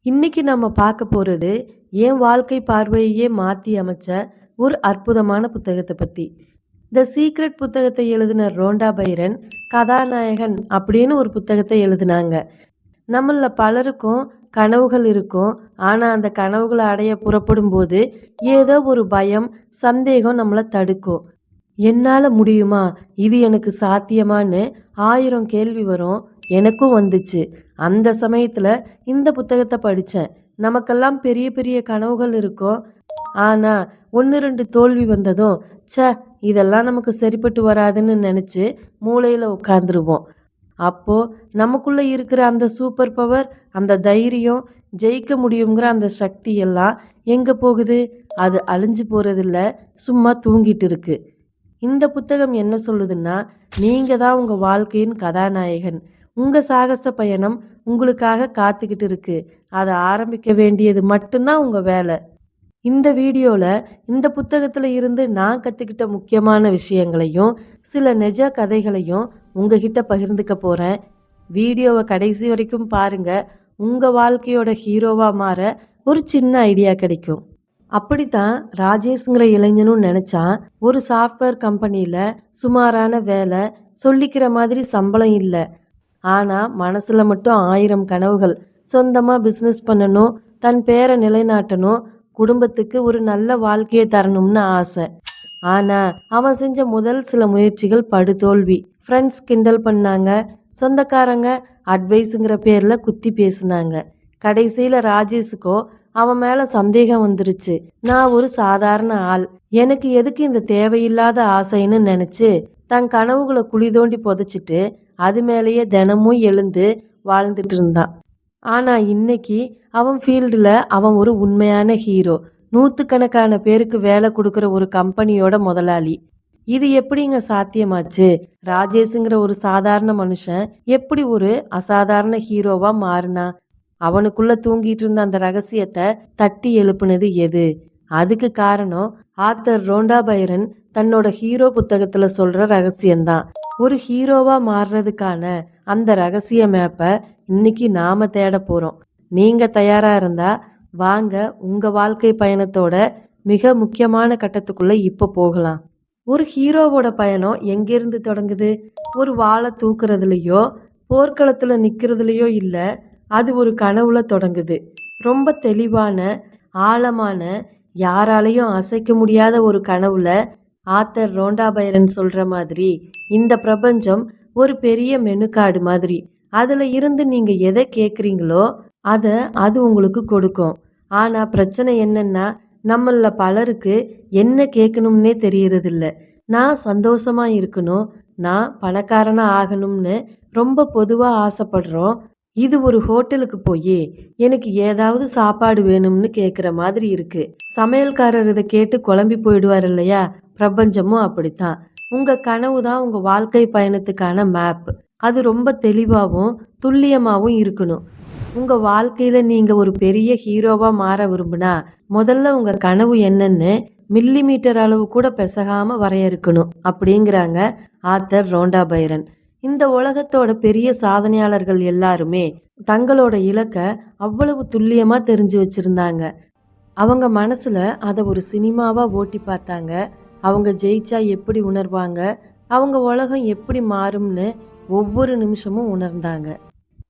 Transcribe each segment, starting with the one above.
இன்னைக்கு நம்ம பார்க்க போறது, என் வாழ்க்கை பார்வையையே மாத்தி அமைச்ச ஒரு அற்புதமான புத்தகத்த பத்தி. த சீக்ரெட் புத்தகத்தை எழுதின ரோண்டா பைரன், கதாநாயகன் அப்படின்னு ஒரு புத்தகத்தை எழுதினாங்க. நம்மள பலருக்கும் கனவுகள் இருக்கும். ஆனா, அந்த கனவுகள அடைய புறப்படும்போது, ஏதோ ஒரு பயம், சந்தேகம் நம்மள தடுக்கும். என்னால முடியுமா? இது எனக்கு சாத்தியமான்னு 1000 கேள்வி வரும். எனக்கும் வந்துச்சு. அந்த சமயத்துல இந்த புத்தகத்த படிச்சேன். நமக்கெல்லாம் பெரிய பெரிய கனவுகள் இருக்கும். ஆனா, 1, 2 தோல்வி வந்ததும், ச்சே! இதெல்லாம் நமக்கு சரிப்பட்டு வராதுன்னு நெனச்சு மூலையில உட்காந்துருவோம். அப்போ நமக்குள்ள இருக்கிற அந்த சூப்பர் பவர், அந்த தைரியம், ஜெயிக்க முடியுங்கிற அந்த சக்தி எல்லாம் எங்க போகுது? அது அழிஞ்சு போறதில்ல, சும்மா தூங்கிட்டு இருக்கு. இந்த புத்தகம் என்ன சொல்லுதுன்னா, நீங்க தான் உங்க வாழ்க்கையின் கதாநாயகன். உங்க சாகச பயணம் உங்களுக்காக காத்துக்கிட்டு இருக்கு. அத ஆரம்பிக்க வேண்டியது மட்டும்தான் உங்க வேலை. இந்த வீடியோல இந்த புத்தகத்துல இருந்து நான் கத்துக்கிட்ட முக்கியமான விஷயங்களையும், சில நிஜ கதைகளையும் உங்ககிட்ட பகிர்ந்துக்க போறேன். வீடியோவை கடைசி வரைக்கும் பாருங்க. உங்க வாழ்க்கையோட ஹீரோவா மாற ஒரு சின்ன ஐடியா கிடைக்கும். அப்படித்தான் ராஜேஷ்ங்கிற இளைஞனும் நினைச்சான். ஒரு சாஃப்ட்வேர் கம்பெனில சுமாரான வேலை, சொல்லிக்கிற மாதிரி சம்பளம் இல்ல. ஆனா மனசுல மட்டும் 1000 கனவுகள். சொந்தமா பிசினஸ் பண்ணணும், தன் பேரை நிலைநாட்டணும், குடும்பத்துக்கு ஒரு நல்ல வாழ்க்கையை தரணும்னு ஆசை. ஆனா அவன் செஞ்ச முதல் சில முயற்சிகள் படுதோல்வி. ஃப்ரெண்ட்ஸ் கிண்டல் பண்ணாங்க, சொந்தக்காரங்க அட்வைஸுங்கிற பேர்ல குத்தி பேசுனாங்க. கடைசியில ராஜேஷுக்கோ அவன் மேல சந்தேகம் வந்துருச்சு. நான் ஒரு சாதாரண ஆள், எனக்கு எதுக்கு இந்த தேவையில்லாத ஆசைன்னு நினைச்சு தன் கனவுகளை குழி தோண்டி புதைச்சிட்டு அது மேலேயே தினமும் எழுந்து வாழ்ந்துட்டு இருந்தான். ஆனா இன்னைக்கு அவன் ஃபீல்டுல அவன் ஒரு உண்மையான ஹீரோ. நூத்துக்கணக்கான பேருக்கு வேலை கொடுக்கிற ஒரு கம்பெனியோட முதலாளி. இது எப்படிங்க சாத்தியமாச்சு? ராஜேஷுங்கிற ஒரு சாதாரண மனுஷன் எப்படி ஒரு அசாதாரண ஹீரோவா மாறினா? அவனுக்குள்ள தூங்கிட்டு இருந்த அந்த ரகசியத்தை தட்டி எழுப்புனது எது? அதுக்கு காரணம் ஆத்தர் ரோண்டா பைரன் தன்னோட ஹீரோ புத்தகத்துல சொல்ற ரகசியம்தான். ஒரு ஹீரோவா மாறுறதுக்கான அந்த ரகசிய மேப்பை இன்னைக்கு நாம தேட போறோம். நீங்க தயாரா இருந்தா வாங்க உங்க வாழ்க்கை பயணத்தோட மிக முக்கியமான கட்டத்துக்குள்ள இப்ப போகலாம். ஒரு ஹீரோவோட பயணம் எங்கிருந்து தொடங்குது? ஒரு வாளை தூக்குறதுலயோ, போர்க்களத்துல நிக்கிறதுலயோ இல்ல. அது ஒரு கனவுல தொடங்குது. ரொம்ப தெளிவான, ஆழமான, யாராலையும் அசைக்க முடியாத ஒரு கனவுல ஆத்தர் ரோண்டா பைரன் சொல்ற மாதிரி, இந்த பிரபஞ்சம் ஒரு பெரிய மெனு கார்டு மாதிரி. அதுல இருந்து நீங்க எதை கேக்குறீங்களோ அத அது உங்களுக்கு கொடுக்கும். ஆனா பிரச்சனை என்னன்னா, நம்மள பலருக்கு என்ன கேட்கணும்னே தெரியறதில்ல. நான் சந்தோஷமா இருக்கணும், நான் பணக்காரனா ஆகணும்னு ரொம்ப பொதுவா ஆசைப்படுறோம். இது ஒரு ஹோட்டலுக்கு போயி எனக்கு ஏதாவது சாப்பாடு வேணும்னு கேக்குற மாதிரி இருக்கு. சமையல்காரர் இதை கேட்டு குழம்பி போயிடுவார் இல்லையா? பிரபஞ்சமும் அப்படித்தான். உங்க கனவு தான் உங்க வாழ்க்கை பயணத்துக்கான மேப். அது ரொம்ப தெளிவாவும் துல்லியமாவும் இருக்கணும். உங்க வாழ்க்கையில நீங்க ஒரு பெரிய ஹீரோவா மாற விரும்புனா, முதல்ல உங்க கனவு என்னன்னு மில்லிமீட்டர் அளவு கூட பிசகாம வரையறுக்கணும் அப்படிங்கிறாங்க ஆத்தர் ரோண்டா பைரன். இந்த உலகத்தோட பெரிய சாதனையாளர்கள் எல்லாருமே தங்களோட இலக்க அவ்வளவு துல்லியமா தெரிஞ்சு வச்சிருந்தாங்க. அவங்க மனசுல அத ஒரு சினிமாவா ஓட்டி பார்த்தாங்க. அவங்க ஜெயிச்சா எப்படி உணர்வாங்க, அவங்க உலகம் எப்படி மாறும்னு ஒவ்வொரு நிமிஷமும் உணர்ந்தாங்க.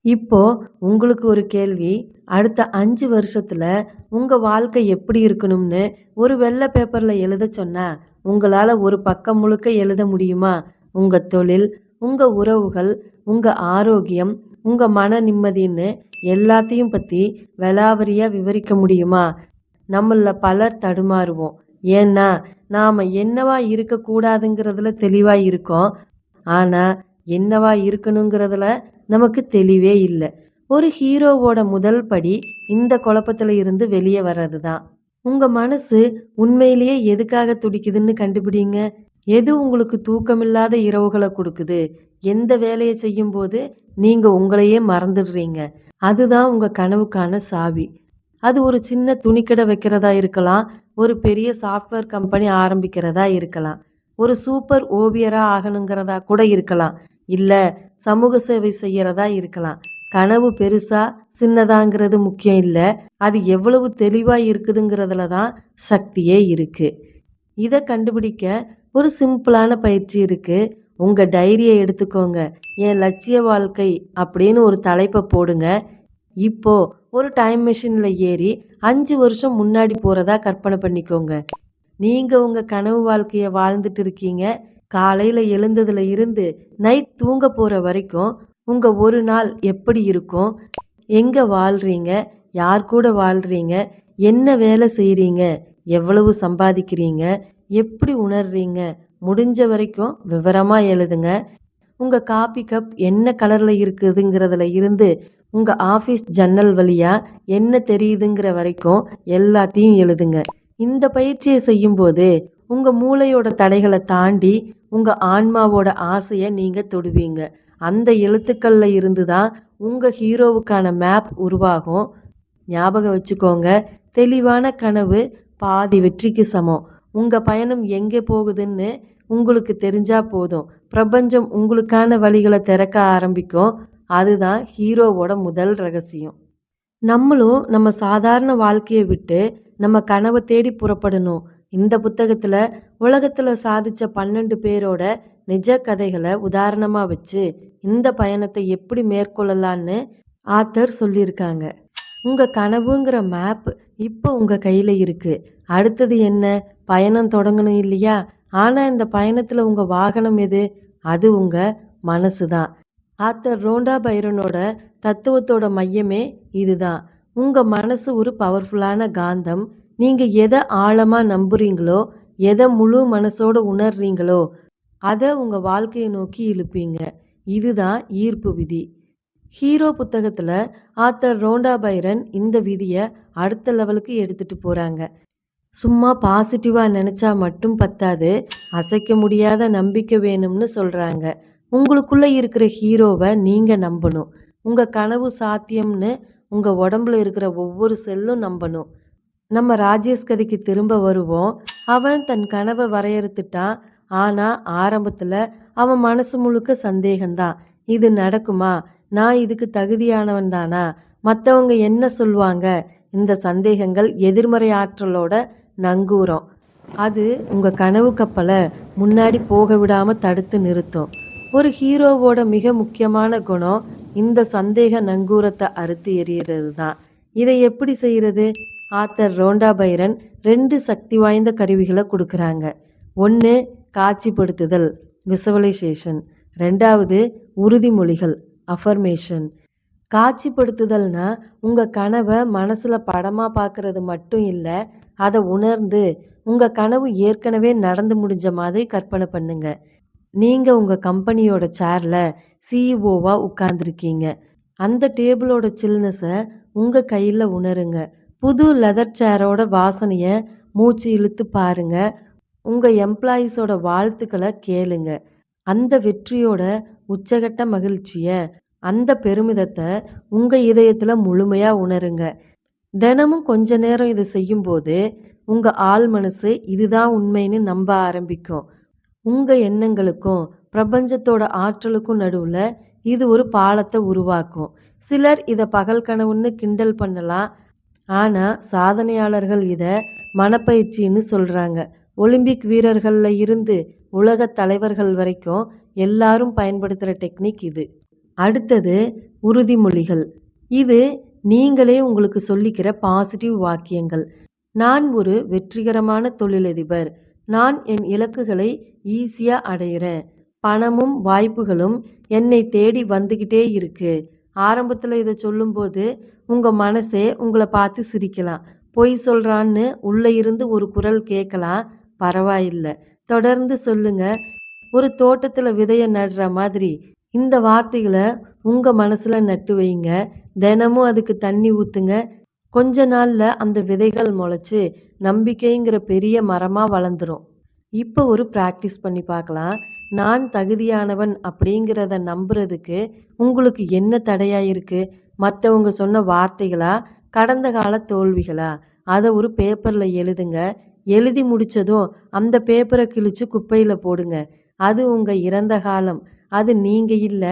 இப்போ உங்களுக்கு ஒரு கேள்வி. அடுத்த 5 வருஷத்துல உங்க வாழ்க்கை எப்படி இருக்கணும்னு ஒரு வெள்ளை பேப்பர்ல எழுத சொன்னா, உங்களால ஒரு பக்கம் முழுக்க எழுத முடியுமா? உங்க தொழில், உங்க உறவுகள், உங்க ஆரோக்கியம், உங்க மன நிம்மதின்னு எல்லாத்தையும் பத்தி விலாவரியா விவரிக்க முடியுமா? நம்மள பலர் தடுமாறுவோம். ஏன்னா, நாம என்னவா இருக்கக்கூடாதுங்கிறதுல தெளிவா இருக்கோம். ஆனா, என்னவா இருக்கணுங்கிறதுல நமக்கு தெளிவே இல்ல. ஒரு ஹீரோவோட முதல் படி இந்த குழப்பத்துல இருந்து வெளியே வர்றதுதான். உங்க மனசு உண்மையிலேயே எதுக்காக துடிக்குதுன்னு கண்டுபிடிங்க. எது உங்களுக்கு தூக்கமில்லாத இரவுகளை கொடுக்குது? எந்த வேலையை செய்யும்போது நீங்க உங்களையே மறந்துடுறீங்க? அதுதான் உங்க கனவுக்கான சாவி. அது ஒரு சின்ன துணிக்கடை வைக்கிறதா இருக்கலாம். ஒரு பெரிய சாஃப்ட்வேர் கம்பெனி ஆரம்பிக்கிறதா இருக்கலாம். ஒரு சூப்பர் ஓவியரா ஆகணுங்கிறதா கூட இருக்கலாம். இல்ல சமூக சேவை செய்யறதா இருக்கலாம். கனவு பெருசா, சின்னதாங்கிறது முக்கியம் இல்ல. அது எவ்வளவு தெளிவா இருக்குதுங்கிறதுல தான் சக்தியே இருக்கு. இத கண்டுபிடிக்க ஒரு சிம்பிளான பயிற்சி இருக்கு. உங்க டைரிய எடுத்துக்கோங்க. என் லட்சிய வாழ்க்கை அப்படின்னு ஒரு தலைப்ப போடுங்க. இப்போ ஒரு டைம் மெஷின்ல ஏறி 5 வருஷம் முன்னாடி போறதா கற்பனை பண்ணிக்கோங்க. நீங்க உங்க கனவு வாழ்க்கைய வாழ்ந்துட்டு இருக்கீங்க. காலையில எழுந்ததுல இருந்து நைட் தூங்க போற வரைக்கும் உங்க ஒரு நாள் எப்படி இருக்கும்? எங்க வாழ்றீங்க? யார் கூட வாழ்றீங்க? என்ன வேலை செய்றீங்க? எவ்வளவு சம்பாதிக்கிறீங்க? எப்படி உணர்றீங்க? முடிஞ்ச வரைக்கும் விவரமா எழுதுங்க. உங்க காப்பி கப் என்ன கலர்ல இருக்குதுங்கிறதுல இருந்து உங்க ஆஃபீஸ் ஜன்னல் வழியா என்ன தெரியுதுங்கிற வரைக்கும் எல்லாத்தையும் எழுதுங்க. இந்த பயிற்சியை செய்யும்போது உங்க மூளையோட தடைகளை தாண்டி உங்க ஆன்மாவோட ஆசையை நீங்க தொடுவீங்க. அந்த எழுத்துக்கள்ல இருந்து தான் உங்க ஹீரோவுக்கான மேப் உருவாகும். ஞாபகம் வச்சுக்கோங்க, தெளிவான கனவு பாதி வெற்றிக்கு சமம். உங்க பயணம் எங்கே போகுதுன்னு உங்களுக்கு தெரிஞ்சா போதும். பிரபஞ்சம் உங்களுக்கான வழிகளை திறக்க ஆரம்பிக்கும். அதுதான் ஹீரோவோட முதல் ரகசியம். நம்மளும் நம்ம சாதாரண வாழ்க்கைய விட்டு நம்ம கனவை தேடி புறப்படணும். இந்த புத்தகத்துல உலகத்துல சாதிச்ச 12 பேரோட நிஜ கதைகளை உதாரணமா வச்சு இந்த பயணத்தை எப்படி மேற்கொள்ளலான்னு ஆத்தர் சொல்லியிருக்காங்க. உங்க கனவுங்கிற மேப் இப்போ உங்க கையில இருக்கு. அடுத்தது என்ன? பயணம் தொடங்கணும் இல்லையா? ஆனா இந்த பயணத்துல உங்க வாகனம் எது? அது உங்க மனசு தான். ஆத்தர் ரோண்டா பைரனோட தத்துவத்தோட மையமே இதுதான். உங்க மனசு ஒரு பவர்ஃபுல்லான காந்தம். நீங்க எதை ஆழமா நம்புறீங்களோ, எதை முழு மனசோட உணர்றீங்களோ, அதை உங்க வாழ்க்கையை நோக்கி இழுப்பீங்க. இதுதான் ஈர்ப்பு விதி. ஹீரோ புத்தகத்துல ஆத்தர் ரோண்டா பைரன் இந்த விதிய அடுத்த லெவலுக்கு எடுத்துட்டு போறாங்க. சும்மா பாசிட்டிவா நினைச்சா மட்டும் பத்தாது, அசைக்க முடியாத நம்பிக்கை வேணும்னு சொல்றாங்க. உங்களுக்குள்ள இருக்கிற ஹீரோவை நீங்க நம்பணும். உங்க கனவு சாத்தியம்னு உங்க உடம்புல இருக்கிற ஒவ்வொரு செல்லும் நம்பணும். நம்ம ராஜேஷ் கதைக்கு திரும்ப வருவோம். அவன் தன் கனவை வரையறுத்துட்டான். ஆனா ஆரம்பத்துல அவன் மனசு முழுக்க சந்தேகம்தான். இது நடக்குமா? நான் இதுக்கு தகுதியானவன் தானா? மத்தவங்க என்ன சொல்வாங்க? இந்த சந்தேகங்கள் எதிர்மறை ஆற்றலோட நங்கூரம். அது உங்க கனவு கப்பலை முன்னாடி போக விடாம தடுத்து நிறுத்தும். ஒரு ஹீரோவோட மிக முக்கியமான குணம் இந்த சந்தேக நங்கூரத்தை அறுத்து எறியறது தான். இதை எப்படி செய்யறது? ஆத்தர் ரோண்டா பைரன் 2 சக்தி வாய்ந்த கருவிகளை கொடுக்குறாங்க. ஒன்று காட்சிப்படுத்துதல், விசுவலைசேஷன். 2வது உறுதிமொழிகள், அஃபர்மேஷன். காட்சிப்படுத்துதல்னா உங்க கனவை மனசுல படமா பார்க்கறது மட்டும் இல்ல, அதை உணர்ந்து உங்க கனவு ஏற்கனவே நடந்து முடிஞ்ச மாதிரி கற்பனை பண்ணுங்க. நீங்க உங்க கம்பெனியோட சேர்ல சிஇஓவா உட்கார்ந்துருக்கீங்க. அந்த டேபிளோட சில்னஸை உங்க கையில உணருங்க. புது லெதர் சேரோட வாசனைய மூச்சு இழுத்து பாருங்க. உங்க எம்ப்ளாயீஸோட வாழ்த்துக்களை கேளுங்க. அந்த வெற்றியோட உச்சகட்ட மகிழ்ச்சிய, அந்த பெருமிதத்தை உங்க இதயத்துல முழுமையா உணருங்க. தினமும் கொஞ்ச நேரம் இதை செய்யும்போது உங்க ஆள் மனசு இதுதான் உண்மைன்னு நம்ப ஆரம்பிக்கும். உங்க எண்ணங்களுக்கும் பிரபஞ்சத்தோட ஆற்றலுக்கும் நடுவுல இது ஒரு பாலத்தை உருவாக்கும். சிலர் இதை பகல் கனவுன்னு கிண்டல் பண்ணலாம். ஆனா சாதனையாளர்கள் இதை மனப்பயிற்சின்னு சொல்றாங்க. ஒலிம்பிக் வீரர்கள்ல இருந்து உலக தலைவர்கள் வரைக்கும் எல்லாரும் பயன்படுத்துகிற டெக்னிக் இது. அடுத்தது உறுதிமொழிகள். இது நீங்களே உங்களுக்கு சொல்லிக்கிற பாசிட்டிவ் வாக்கியங்கள். நான் ஒரு வெற்றிகரமான தொழிலதிபர். நான் என் இலக்குகளை ஈஸியா அடையிறேன். பணமும் வாய்ப்புகளும் என்னை தேடி வந்துகிட்டே இருக்கு. ஆரம்பத்துல இதை சொல்லும்போது உங்க மனசே உங்களை பார்த்து சிரிக்கலாம். பொய் சொல்றான்னு உள்ள இருந்து ஒரு குரல் கேட்கலாம். பரவாயில்ல, தொடர்ந்து சொல்லுங்க. ஒரு தோட்டத்துல விதைய நடுற மாதிரி இந்த வார்த்தைகளை உங்க மனசுல நட்டு வைங்க. தினமும் அதுக்கு தண்ணி ஊத்துங்க. கொஞ்ச நாள்ல அந்த விதைகள் முளைச்சு நம்பிக்கைங்கிற பெரிய மரமா வளர்ந்துரும். இப்போ ஒரு பிராக்டிஸ் பண்ணி பார்க்கலாம். நான் தகுதியானவன் அப்படிங்கிறத நம்புறதுக்கு உங்களுக்கு என்ன தடையா இருக்கு? மற்றவங்க சொன்ன வார்த்தைகளா, கடந்த கால தோல்விகளா? அதை ஒரு பேப்பர்ல எழுதுங்க. எழுதி முடிச்சதும் அந்த பேப்பரை கிழிச்சு குப்பையில போடுங்க. அது உங்க இறந்த காலம். அது நீங்க இல்ல.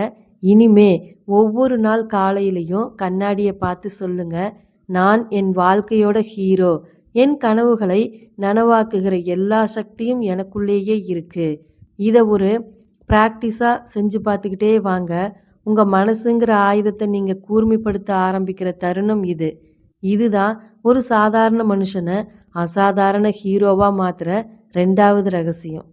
இனிமே ஒவ்வொரு நாள் காலையிலையும் கண்ணாடியை பார்த்து சொல்லுங்க, நான் என் வாழ்க்கையோட ஹீரோ. என் கனவுகளை நனவாக்குகிற எல்லா சக்தியும் எனக்குள்ளேயே இருக்கு. இதை ஒரு ப்ராக்டிஸாக செஞ்சு பார்த்துக்கிட்டே வாங்க. உங்கள் மனசுங்கிற ஆயுதத்தை நீங்கள் கூர்மைப்படுத்த ஆரம்பிக்கிற தருணம் இது. இதுதான் ஒரு சாதாரண மனுஷனை அசாதாரண ஹீரோவாக மாற்றுற ரெண்டாவது ரகசியம்.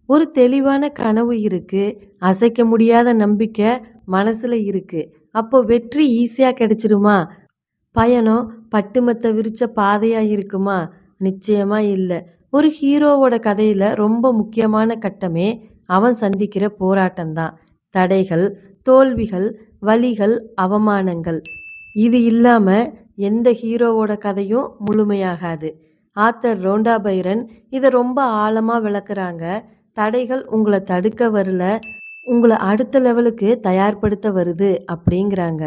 ஒரு தெளிவான கனவு இருக்கு, அசைக்க முடியாத நம்பிக்கை மனசில் இருக்கு. அப்போ வெற்றி ஈஸியாக கிடைச்சிருமா? பயணம் பட்டுமெத்த விரிச்ச பாதையாக இருக்குமா? நிச்சயமா இல்லை. ஒரு ஹீரோவோட கதையில் ரொம்ப முக்கியமான கட்டமே அவன் சந்திக்கிற போராட்டம்தான். தடைகள், தோல்விகள், வலிகள், அவமானங்கள். இது இல்லாமல் எந்த ஹீரோவோட கதையும் முழுமையாகாது. ஆத்தர் ரோண்டா பைரன் இதை ரொம்ப ஆழமாக விளக்குறாங்க. தடைகள் உங்களை தடுக்க வரல, உங்களை அடுத்த லெவலுக்கு தயார்படுத்த வருது அப்படிங்கிறாங்க.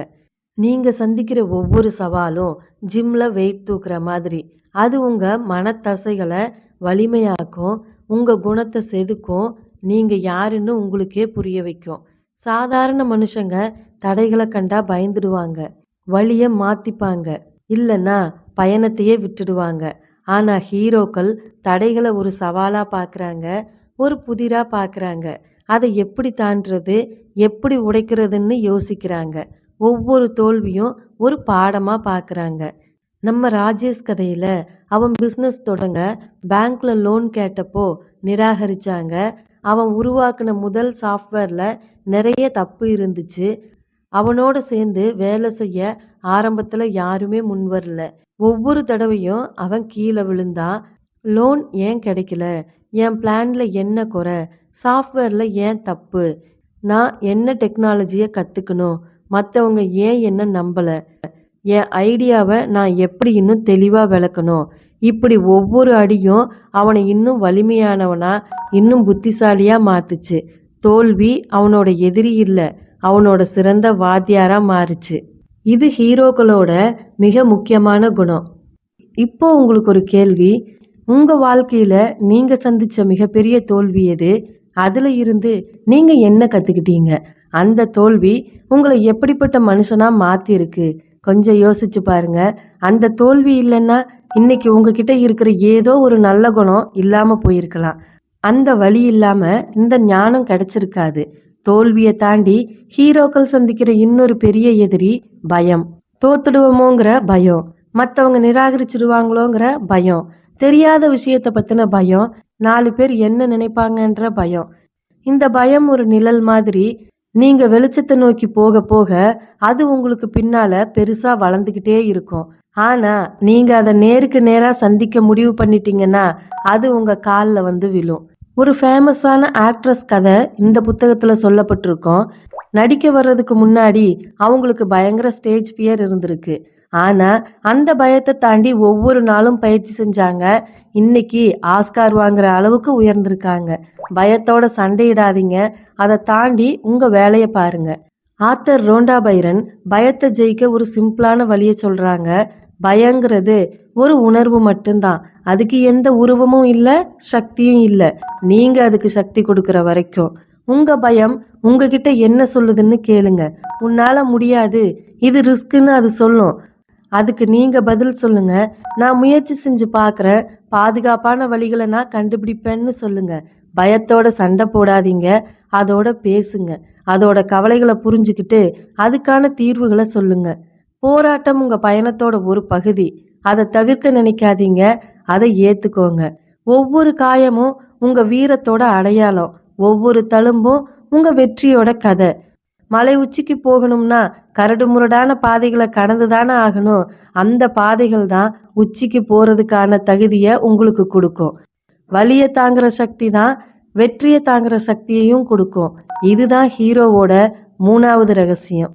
நீங்கள் சந்திக்கிற ஒவ்வொரு சவாலும் ஜிம்மில் வெயிட் தூக்குற மாதிரி. அது உங்கள் மனத்தசைகளை வலிமையாக்கும், உங்கள் குணத்தை செதுக்கும், நீங்கள் யாருன்னு உங்களுக்கே புரிய வைக்கும். சாதாரண மனுஷங்க தடைகளை கண்டா பயந்துடுவாங்க, வழியை மாற்றிப்பாங்க, இல்லைன்னா பயணத்தையே விட்டுடுவாங்க. ஆனால் ஹீரோக்கள் தடைகளை ஒரு சவாலாக பார்க்குறாங்க, ஒரு புதிராக பார்க்குறாங்க. அதை எப்படி தாண்டுறது, எப்படி உடைக்கிறதுன்னு யோசிக்கிறாங்க. ஒவ்வொரு தோல்வியும் ஒரு பாடமாக பார்க்குறாங்க. நம்ம ராஜேஷ் கதையில் அவன் பிஸ்னஸ் தொடங்க பேங்க்ல லோன் கேட்டப்போ நிராகரிச்சாங்க. அவன் உருவாக்கின முதல் சாஃப்ட்வேரில் நிறைய தப்பு இருந்துச்சு. அவனோட சேர்ந்து வேலை செய்ய ஆரம்பத்தில் யாருமே முன் வரல. ஒவ்வொரு தடவையும் அவன் கீழே விழுந்தான். லோன் ஏன் கிடைக்கல, என் பிளான்ல என்ன குறை, சாஃப்ட்வேரில் ஏன் தப்பு, நான் என்ன டெக்னாலஜியை கற்றுக்கணும், மற்றவங்க ஏன் என்ன நம்பலை, என் ஐடியாவை நான் எப்படி இன்னும் தெளிவாக விளக்கணும். இப்படி ஒவ்வொரு அடியும் அவனை இன்னும் வலிமையானவனா, இன்னும் புத்திசாலியாக மாற்றுச்சு. தோல்வி அவனோட எதிரி இல்லை, அவனோட சிறந்த வாத்தியாராக மாறுச்சு. இது ஹீரோக்களோட மிக முக்கியமான குணம். இப்போ உங்களுக்கு ஒரு கேள்வி, உங்கள் வாழ்க்கையில் நீங்கள் சந்தித்த மிகப்பெரிய தோல்வி எது? அதில் இருந்து நீங்கள் என்ன கற்றுக்கிட்டீங்க? அந்த தோல்வி உங்களை எப்படிப்பட்ட மனுஷனாக மாற்றிருக்கு? கொஞ்சம் யோசிச்சு பாருங்க. அந்த தோல்வி இல்லைன்னா இன்னைக்கு உங்ககிட்ட இருக்கிற ஏதோ ஒரு நல்ல குணம் இல்லாமல் போயிருக்கலாம். அந்த வழி இல்லாமல் இந்த ஞானம் கிடைச்சிருக்காது. தோல்வியை தாண்டி ஹீரோக்கள் சந்திக்கிற இன்னொரு பெரிய எதிரி பயம். தோத்துடுவோமோங்கிற பயம், மற்றவங்க நிராகரிச்சிடுவாங்களோங்கிற பயம், தெரியாத விஷயத்தை பற்றின பயம், 4 பேர் என்ன நினைப்பாங்கன்ற பயம். இந்த பயம் ஒரு நிழல் மாதிரி. நீங்க வெளிச்சத்தை நோக்கி போக போக அது உங்களுக்கு பின்னால பெருசா வளர்ந்துக்கிட்டே இருக்கும். ஆனா நீங்க அதை நேருக்கு நேரா சந்திக்க முடிவு பண்ணிட்டீங்கன்னா அது உங்க காலில் வந்து விழும். ஒரு ஃபேமஸான ஆக்ட்ரஸ் கதை இந்த புத்தகத்துல சொல்லப்பட்டிருக்கோம். நடிக்க வர்றதுக்கு முன்னாடி அவங்களுக்கு பயங்கர ஸ்டேஜ் ஃபியர் இருந்திருக்கு. ஆனா அந்த பயத்தை தாண்டி ஒவ்வொரு நாளும் பயிற்சி செஞ்சாங்க. இன்னைக்கு ஆஸ்கார் வாங்குற அளவுக்கு உயர்ந்திருக்காங்க. பயத்தோட சண்டையிடாதீங்க, அதை தாண்டி உங்க வேலையை பாருங்க. ஆத்தர் ரோண்டா பைரன் பயத்தை ஜெயிக்க ஒரு சிம்பிளான வழியை சொல்றாங்க. பயங்கிறது ஒரு உணர்வு மட்டும்தான், அதுக்கு எந்த உருவமும் இல்லை, சக்தியும் இல்லை. நீங்க அதுக்கு சக்தி கொடுக்குற வரைக்கும். உங்க பயம் உங்ககிட்ட என்ன சொல்லுதுன்னு கேளுங்க. உன்னால முடியாது, இது ரிஸ்க்குன்னு அது சொல்லும். அதுக்கு நீங்க பதில் சொல்லுங்க, நான் முயற்சி செஞ்சு பார்க்குறேன், பாதுகாப்பான வழிகளை நான் கண்டுபிடிப்பேன்னு சொல்லுங்க. பயத்தோட சண்டை போடாதீங்க, அதோட பேசுங்க. அதோட கவலைகளை புரிஞ்சுக்கிட்டு அதுக்கான தீர்வுகளை சொல்லுங்க. போராட்டம் உங்க பயணத்தோட ஒரு பகுதி, அதை தவிர்க்க நினைக்காதீங்க, அதை ஏத்துக்கோங்க. ஒவ்வொரு காயமும் உங்க வீரத்தோட அடையாளம், ஒவ்வொரு தழும்பும் உங்க வெற்றியோட கதை. மலை உச்சிக்கு போகணும்னா கரடு முரடான பாதைகளை கடந்து தானே ஆகணும். அந்த பாதைகள் தான் உச்சிக்கு போறதுக்கான தகுதியை உங்களுக்கு கொடுக்கும். வலியை தாங்குற சக்தி தான் வெற்றியை தாங்குற சக்தியையும் கொடுக்கும். இதுதான் ஹீரோவோட 3வது ரகசியம்.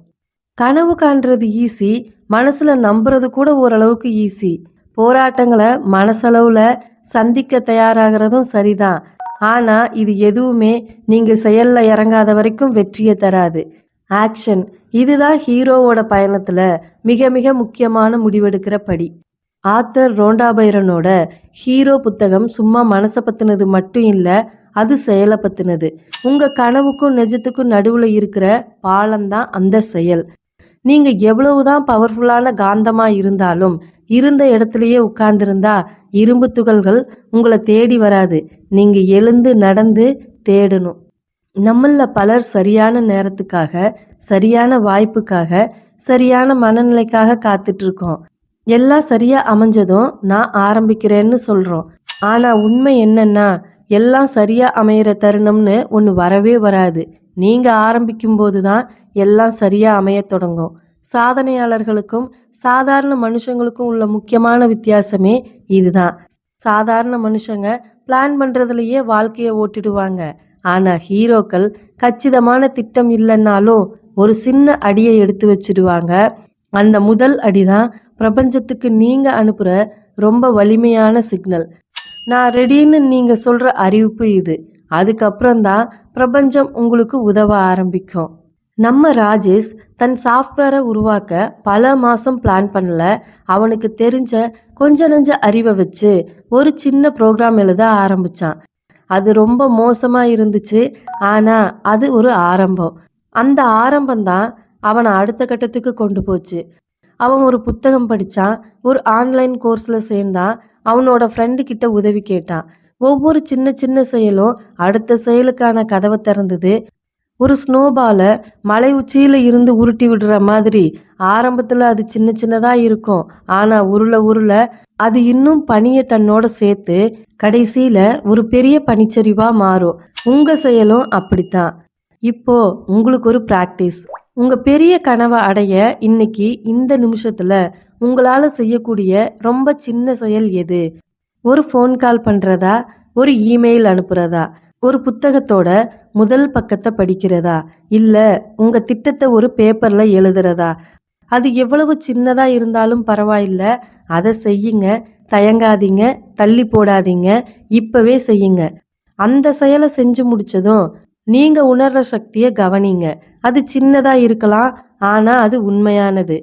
கனவு காண்றது ஈஸி, மனசுல நம்புறது கூட ஓரளவுக்கு ஈஸி. போராட்டங்களை மனசளவுல சந்திக்க தயாராகிறதும் சரிதான். ஆனா இது எதுவுமே நீங்க செயல்ல இறங்காத வரைக்கும் வெற்றியை தராது. ஆக்ஷன், இதுதான் ஹீரோவோட பயணத்துல மிக மிக முக்கியமான முடிவெடுக்கிற படி. ஆத்தர் ரோண்டா பைரனோட ஹீரோ புத்தகம் சும்மா மனசை பத்தினது மட்டும் இல்லை, அது செயலை பத்தினது. உங்க கனவுக்கும் நிஜத்துக்கும் நடுவுல இருக்கிற பாலம் தான் அந்த செயல். நீங்க எவ்வளவுதான் பவர்ஃபுல்லான காந்தமா இருந்தாலும் இருந்த இடத்திலேயே உட்கார்ந்திருந்தா இரும்பு துகள்கள் உங்களை தேடி வராது. நீங்க எழுந்து நடந்து தேடணும். நம்மள பலர் சரியான நேரத்துக்காக, சரியான வாய்ப்புக்காக, சரியான மனநிலைக்காக காத்துட்டு இருக்கோம். எல்லாம் சரியா அமைஞ்சதும் நான் ஆரம்பிக்கிறேன்னு சொல்றோம். ஆனா உண்மை என்னன்னா, எல்லாம் சரியா அமையிற தருணம்னு ஒண்ணு வரவே வராது. நீங்க ஆரம்பிக்கும் போதுதான் எல்லாம் சரியா அமையத் தொடங்கும். சாதனையாளர்களுக்கும் சாதாரண மனுஷங்களுக்கும் உள்ள முக்கியமான வித்தியாசமே இதுதான். சாதாரண மனுஷங்க பிளான் பண்றதுலயே வாழ்க்கைய ஓட்டிடுவாங்க. ஆனா ஹீரோக்கள் கச்சிதமான திட்டம் இல்லைன்னாலும் ஒரு சின்ன அடியை எடுத்து வச்சிடுவாங்க. அந்த முதல் அடிதான் பிரபஞ்சத்துக்கு நீங்க அனுப்புற ரொம்ப வலிமையான சிக்னல். நான் ரெடின்னு நீங்க சொல்ற அறிவிப்பு இது. அதுக்கப்புறம் தான் பிரபஞ்சம் உங்களுக்கு உதவ ஆரம்பிக்கும். நம்ம ராஜேஷ் தன் சாஃப்ட்வேரை உருவாக்க பல மாசம் பிளான் பண்ணல. அவனுக்கு தெரிஞ்ச கொஞ்ச நெஞ்ச அறிவை வச்சு ஒரு சின்ன ப்ரோக்ராம் எழுத ஆரம்பிச்சான். அது ரொம்ப மோசமா இருந்துச்சு. ஆனா அது ஒரு ஆரம்பம். அந்த ஆரம்பம்தான் அவனை அடுத்த கட்டத்துக்கு கொண்டு போச்சு. அவன் ஒரு புத்தகம் படிச்சான். ஒரு ஆன்லைன் கோர்ஸ்ல சேர்ந்தான். அவனோட ஃப்ரெண்டு கிட்ட உதவி கேட்டான். ஒவ்வொரு சின்ன சின்ன செயலும் அடுத்த செயலுக்கான கதவை திறந்தது. ஒரு ஸ்னோபால மலை உச்சியில இருந்து உருட்டி விடுற மாதிரி ஆரம்பத்துல அது சின்ன சின்னதா இருக்கும். ஆனா உருள உருள அது இன்னும் பனியை தன்னோட சேர்த்து கடைசியில ஒரு பெரிய பனிச்சரிவா மாறும். உங்க செயலும் அப்படித்தான். இப்போ உங்களுக்கு ஒரு பிராக்டிஸ். உங்க பெரிய கனவை அடைய இன்னைக்கு இந்த நிமிஷத்துல உங்களால செய்யக்கூடிய ரொம்ப சின்ன செயல் எது? ஒரு ஃபோன் கால் பண்றதா? ஒரு இமெயில் அனுப்புறதா? ஒரு புத்தகத்தோட முதல் பக்கத்தை படிக்கிறதா? இல்ல உங்க திட்டத்தை ஒரு பேப்பர்ல எழுதுறதா? அது எவ்வளவு சின்னதா இருந்தாலும் பரவாயில்ல. அதை செய்யுங்க. தயங்காதீங்க. தள்ளி போடாதீங்க. இப்பவே செய்யுங்க. அந்த செயலை செஞ்சு முடிச்சதும் நீங்க உணர்ற சக்தியை கவனிங்க. அது சின்னதா இருக்கலாம். ஆனா அது உண்மையானது.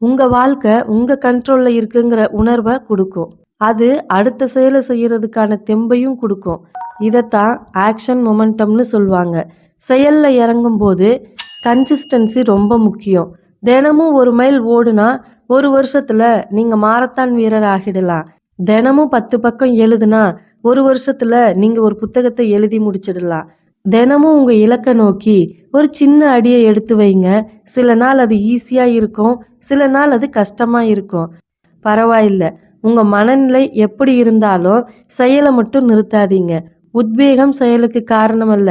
உங்க வாழ்க்கை உங்க கண்ட்ரோல்ல இருக்குங்கிற உணர்வை கொடுக்கும். அது அடுத்த செயலை செய்யறதுக்கான தெம்பையும் கொடுக்கும். இதைத்தான் ஆக்ஷன் மொமெண்டம்னு சொல்லுவாங்க. செயல்ல இறங்கும் போது கன்சிஸ்டன்சி ரொம்ப முக்கியம். தினமும் 1 மைல் ஓடுனா 1 வருஷத்துல நீங்க மாரத்தான் வீரர் ஆகிடலாம். தினமும் 10 பக்கம் எழுதுனா 1 வருஷத்துல நீங்க ஒரு புத்தகத்தை எழுதி முடிச்சிடலாம். தினமும் உங்க இலக்கை நோக்கி ஒரு சின்ன அடியை எடுத்து வைங்க. சில நாள் அது ஈஸியா இருக்கும். சில நாள் அது கஷ்டமா இருக்கும். பரவாயில்ல. உங்க மனநிலை எப்படி இருந்தாலும் செயலை மட்டும் நிறுத்தாதீங்க. உத்வேகம் செயலுக்கு காரணம் அல்ல.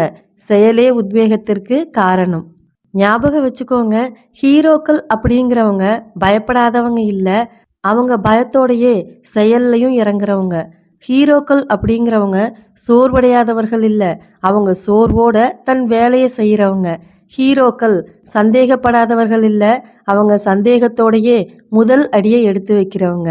செயலே உத்வேகத்திற்கு காரணம். ஞாபகம் வச்சுக்கோங்க. ஹீரோக்கள் அப்படிங்கிறவங்க பயப்படாதவங்க இல்ல. அவங்க பயத்தோடையே செயல்லையும் இறங்குறவங்க. ஹீரோக்கள் அப்படிங்கிறவங்க சோர்வடையாதவர்கள் இல்ல. அவங்க சோர்வோட தன் வேலையை செய்யறவங்க. ஹீரோக்கள் சந்தேகப்படாதவர்கள் இல்ல. அவங்க சந்தேகத்தோடையே முதல் அடியை எடுத்து வைக்கிறவங்க.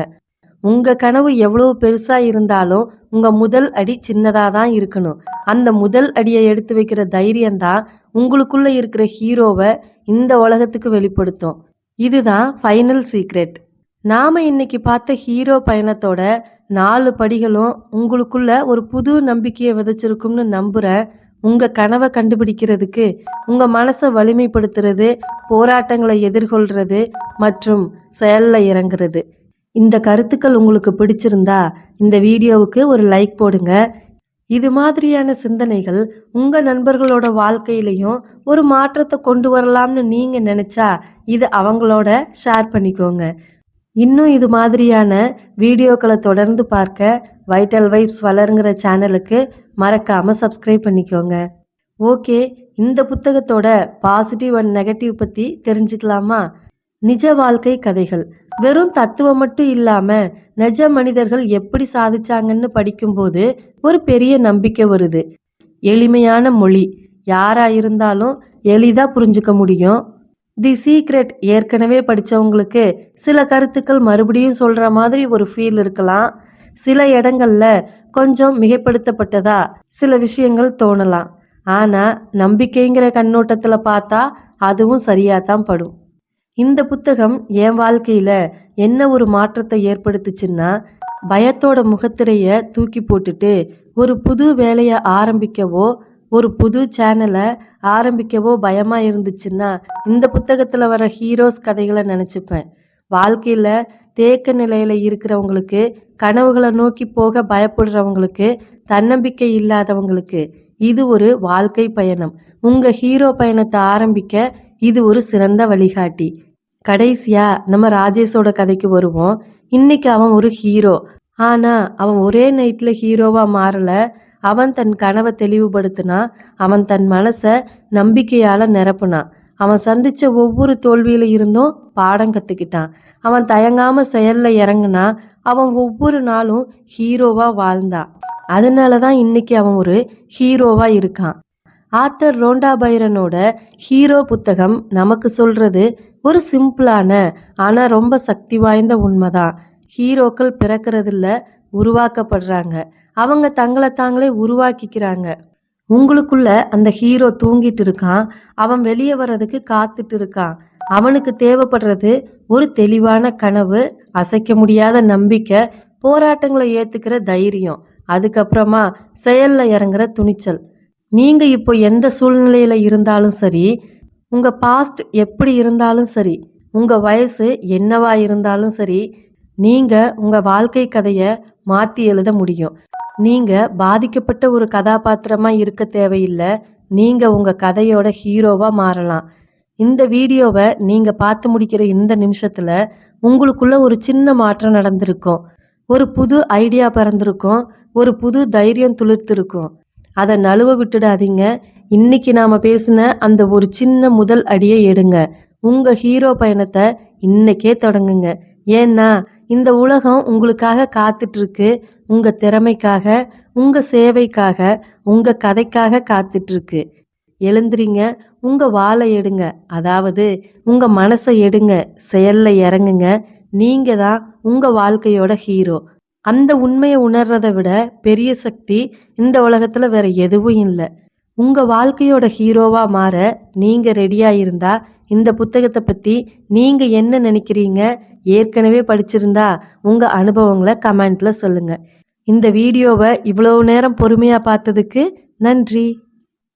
உங்க கனவு எவ்வளவு பெருசா இருந்தாலும் உங்க முதல் அடி சின்னதா தான் இருக்கணும். அந்த முதல் அடியை எடுத்து வைக்கிற தைரியம்தான் உங்களுக்குள்ள இருக்கிற ஹீரோவை இந்த உலகத்துக்கு வெளிப்படுத்தும். இதுதான் ஃபைனல் சீக்ரெட். நாம இன்னைக்கு பார்த்த ஹீரோ பயணத்தோட 4 படிகளும் உங்களுக்குள்ள ஒரு புது நம்பிக்கையை விதைச்சிருக்கும்னு நம்புறேன். உங்க கனவை கண்டுபிடிக்கிறதுக்கு உங்க மனசை வலிமைப்படுத்துறது, போராட்டங்களை எதிர்கொள்றது மற்றும் செயல்ல இறங்குறது. இந்த கருத்துக்கள் உங்களுக்கு பிடிச்சிருந்தா இந்த வீடியோவுக்கு ஒரு லைக் போடுங்க. இது மாதிரியான சிந்தனைகள் உங்க நண்பர்களோட வாழ்க்கையிலையும் ஒரு மாற்றத்தை கொண்டு வரலாம்னு நீங்க நினைச்சா இது அவங்களோட ஷேர் பண்ணிக்கோங்க. இன்னும் இது மாதிரியான வீடியோக்களை தொடர்ந்து பார்க்க வைட்டல் வைப்ஸ் வளருங்கிற சேனலுக்கு மறக்காம சப்ஸ்கிரைப் பண்ணிக்கோங்க. ஓகே, இந்த புத்தகத்தோட பாசிட்டிவ் அண்ட் நெகட்டிவ் பத்தி தெரிஞ்சுக்கலாமா? நிஜ வாழ்க்கை கதைகள். வெறும் தத்துவம் மட்டும் இல்லாம நிஜ மனிதர்கள் எப்படி சாதிச்சாங்கன்னு படிக்கும்போது ஒரு பெரிய நம்பிக்கை வருது. எளிமையான மொழி. யாரா இருந்தாலும் எளிதா புரிஞ்சுக்க முடியும். தி சீக்ரெட் ஏற்கனவே படிச்சவங்களுக்கு சில கருத்துக்கள் மறுபடியும் சொல்ற மாதிரி ஒரு ஃபீல் இருக்கலாம். சில இடங்கள்ல கொஞ்சம் மிகைப்படுத்தப்பட்டதா சில விஷயங்கள் தோணலாம். ஆனா நம்பிக்கைங்கிற கண்ணோட்டத்துல பார்த்தா அதுவும் சரியாதான் படும். இந்த புத்தகம் என் வாழ்க்கையில என்ன ஒரு மாற்றத்தை ஏற்படுத்துச்சுன்னா, பயத்தோட முகத்திரைய தூக்கி போட்டுட்டு ஒரு புது வேலையை ஆரம்பிக்கவோ ஒரு புது சேனலை ஆரம்பிக்கவோ பயமா இருந்துச்சுன்னா இந்த புத்தகத்துல வர ஹீரோஸ் கதைகளை நினைச்சுப்பேன். வாழ்க்கையில தேக்க நிலையில இருக்கிறவங்களுக்கு, கனவுகளை நோக்கி போக பயப்படுறவங்களுக்கு, தன்னம்பிக்கை இல்லாதவங்களுக்கு இது ஒரு வாழ்க்கை பயணம். உங்க ஹீரோ பயணத்தை ஆரம்பிக்க இது ஒரு சிறந்த வழிகாட்டி. கடைசியா நம்ம ராஜேஷோட கதைக்கு வருவோம். இன்னைக்கு அவன் ஒரு ஹீரோ. ஆனா அவன் ஒரே நைட்ல ஹீரோவா மாறல. அவன் தன் கனவை தெளிவுபடுத்தினான். அவன் தன் மனசை நம்பிக்கையால நிரப்புனான். அவன் சந்திச்ச ஒவ்வொரு தோல்வியில இருந்தும் பாடம் கத்துக்கிட்டான். அவன் தயங்காம செயல்ல இறங்குனா. அவன் ஒவ்வொரு நாளும் ஹீரோவா வாழ்ந்தான். அதனாலதான் இன்னைக்கு அவன் ஒரு ஹீரோவா இருக்கான். ஆத்தர் ரோண்டா பைரனோட ஹீரோ புத்தகம் நமக்கு சொல்றது ஒரு சிம்பிளான ஆனா ரொம்ப சக்தி வாய்ந்த உண்மைதான். ஹீரோக்கள் பிறக்கிறதில்ல, உருவாக்கப்படுறாங்க. அவங்க தங்களை தாங்களே உருவாக்கிக்கிறாங்க. உங்களுக்குள்ள அந்த ஹீரோ தூங்கிட்டு இருக்கான். அவன் வெளியே வர்றதுக்கு காத்துட்டு இருக்கான். அவனுக்கு தேவைப்படுறது ஒரு தெளிவான கனவு, அசைக்க முடியாத நம்பிக்கை, போராட்டங்களை ஏத்துக்கிற தைரியம், அதுக்கப்புறமா செயல்ல இறங்குற துணிச்சல். நீங்க இப்போ எந்த சூழ்நிலையில இருந்தாலும் சரி, உங்க பாஸ்ட் எப்படி இருந்தாலும் சரி, உங்க வயசு என்னவா இருந்தாலும் சரி, நீங்க உங்க வாழ்க்கை கதையை மாத்தி எழுத முடியும். நீங்க பாதிக்கப்பட்ட ஒரு கதாபாத்திரமா இருக்க தேவையில்லை. நீங்க உங்க கதையோட ஹீரோவா மாறலாம். இந்த வீடியோவை நீங்க பார்த்து முடிக்கிற இந்த நிமிஷத்துல உங்களுக்குள்ள ஒரு சின்ன மாற்றம் நடந்திருக்கும். ஒரு புது ஐடியா பிறந்திருக்கும். ஒரு புது தைரியம் துளிர்த்திருக்கும். அதை நழுவ விட்டுடாதீங்க. இன்னைக்கு நாம பேசின அந்த ஒரு சின்ன முதல் அடியை எடுங்க. உங்க ஹீரோ பயணத்தை இன்னைக்கே தொடங்குங்க. ஏன்னா இந்த உலகம் உங்களுக்காக காத்துட்டு இருக்கு. உங்க திறமைக்காக, உங்க சேவைக்காக, உங்க கதைக்காக காத்துட்டு இருக்கு. எழுந்திரிங்க, உங்க வாளை எடுங்க. அதாவது உங்க மனசை எடுங்க, செயல்ல இறங்குங்க. நீங்க தான் உங்க வாழ்க்கையோட ஹீரோ. அந்த உண்மையை உணர்றதை விட பெரிய சக்தி இந்த உலகத்துல வேற எதுவும் இல்லை. உங்க வாழ்க்கையோட ஹீரோவா மாற நீங்க ரெடியா இருந்தா இந்த புத்தகத்தை பத்தி நீங்க என்ன நினைக்கிறீங்க? ஏற்கனவே படிச்சிருந்தா உங்க அனுபவங்களை கமெண்ட்ல சொல்லுங்க. இந்த வீடியோவை இவ்வளவு நேரம் பொறுமையா பார்த்ததுக்கு நன்றி.